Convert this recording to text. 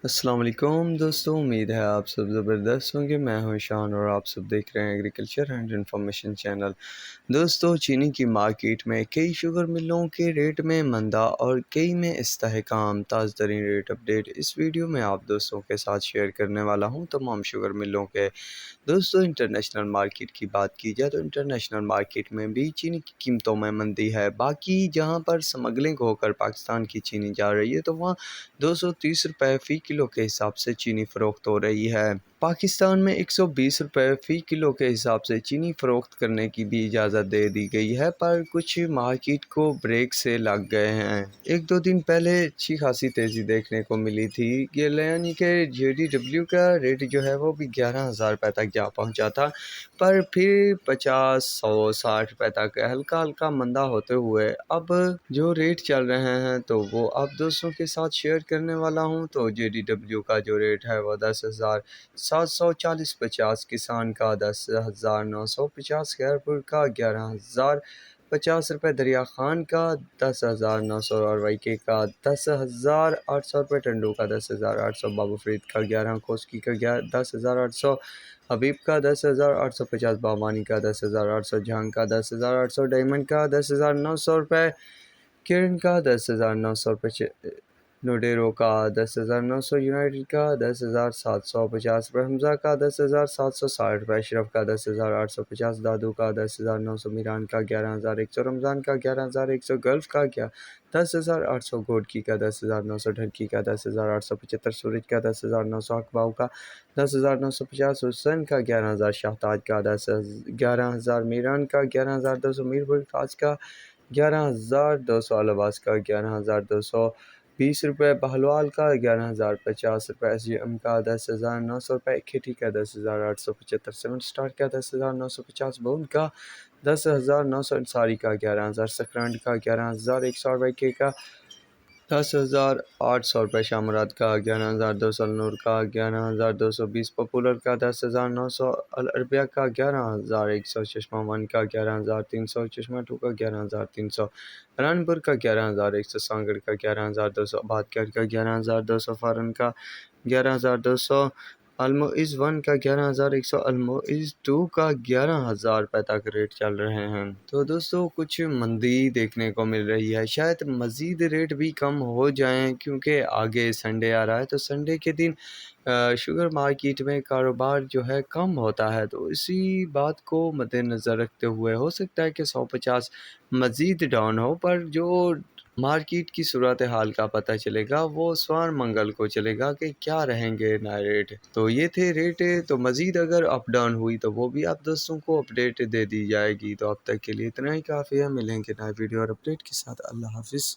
السلام علیکم دوستوں، امید ہے آپ سب زبردست ہوں گے۔ میں ہوں شان اور آپ سب دیکھ رہے ہیں ایگریکلچر اینڈ انفارمیشن چینل۔ دوستوں، چینی کی مارکیٹ میں کئی شوگر ملوں کے ریٹ میں مندا اور کئی میں استحکام۔ تازہ ترین ریٹ اپڈیٹ اس ویڈیو میں آپ دوستوں کے ساتھ شیئر کرنے والا ہوں۔ تمام شوگر ملوں کے دوستوں، انٹرنیشنل مارکیٹ کی بات کی جائے تو انٹرنیشنل مارکیٹ میں بھی چینی کی قیمتوں میں مندی ہے۔ باقی جہاں پر سمگلنگ ہو کر پاکستان کی چینی جا رہی ہے تو وہاں 230 روپے فی کلو کے حساب سے چینی فروخت ہو رہی ہے۔ پاکستان میں 120 روپے فی کلو کے حساب سے چینی فروخت کرنے کی بھی اجازت دے دی گئی ہے، پر کچھ مارکیٹ کو بریک سے لگ گئے ہیں۔ ایک دو دن پہلے اچھی خاصی تیزی دیکھنے کو ملی تھی، یعنی کہ JDW کا ریٹ جو ہے وہ بھی 11,000 روپے تک جا پہنچا تھا، پر پھر 50، 100، 60 روپے تک ہلکا ہلکا مندہ ہوتے ہوئے اب جو ریٹ چل رہے ہیں تو وہ آپ دوستوں کے ساتھ شیئر کرنے والا ہوں۔ تو JDW کا جو ریٹ ہے وہ 10,740.50، کسان کا 10,950، خیرپور کا 11,050 روپے، دریا خان کا 10,900 اور YK کا 10,800 روپے، ٹنڈو کا 10,800، بابو فرید کا 11، کوسکی کا 10,800، حبیب کا 10,850، باوانی کا 10,800، جہاں کا 10,800، ڈائمنڈ کا 10,900 روپے، کرن کا 10,900 روپے، نوڈیرو کا 10,900، یونائٹڈ کا 10,750 روپے، حمزہ کا 10,760 روپے، اشرف کا 10,850، دادو کا 10,900، میران کا 11,100، رمضان کا 11,100، گلف کا 10,800، گوڈکی کا 10,900، ڈھرکی کا 10,875، سورج کا 10,900، اقباؤ کا 10,950، حسین کا 11,000، شاہتاج کا 11,000، میران کا 11,200، میرپور خاص کا 11,200، الواز کا 11,220 روپے، بہلوال کا 11,050 روپے، SGM کا 10,900 روپے، کھیٹی کا 10,875، 7 اسٹار کا 10,950، بون کا 10,900، انصاری کا 11,000، سکرانڈ کا 11,100، YK کا 10,800 روپے، شامرات کا 11,200، نور کا 11,220، پاپولر کا 10,900، العربیہ کا 11,100، چشمہ ون کا 11,300، چشمہ ٹو کا 11,300، رانپور کا 11,100، سانگڑ کا 11,200، آبادکر کا 11,200، فارن کا 11,200، المعز 1 کا 11,100، المعز 2 کا 11,000 روپے تک ریٹ چل رہے ہیں۔ تو دوستوں، کچھ مندی دیکھنے کو مل رہی ہے، شاید مزید ریٹ بھی کم ہو جائیں کیونکہ آگے سنڈے آ رہا ہے، تو سنڈے کے دن شوگر مارکیٹ میں کاروبار جو ہے کم ہوتا ہے، تو اسی بات کو مد نظر رکھتے ہوئے ہو سکتا ہے کہ 150 مزید ڈاؤن ہو، پر جو مارکیٹ کی صورتحال کا پتہ چلے گا وہ سوار منگل کو چلے گا کہ کیا رہیں گے نئے ریٹ۔ تو یہ تھے ریٹ، تو مزید اگر اپ ڈاؤن ہوئی تو وہ بھی آپ دوستوں کو اپڈیٹ دے دی جائے گی۔ تو اب تک کے لیے اتنا ہی کافی ہے، ملیں گے نئے ویڈیو اور اپڈیٹ کے ساتھ۔ اللہ حافظ۔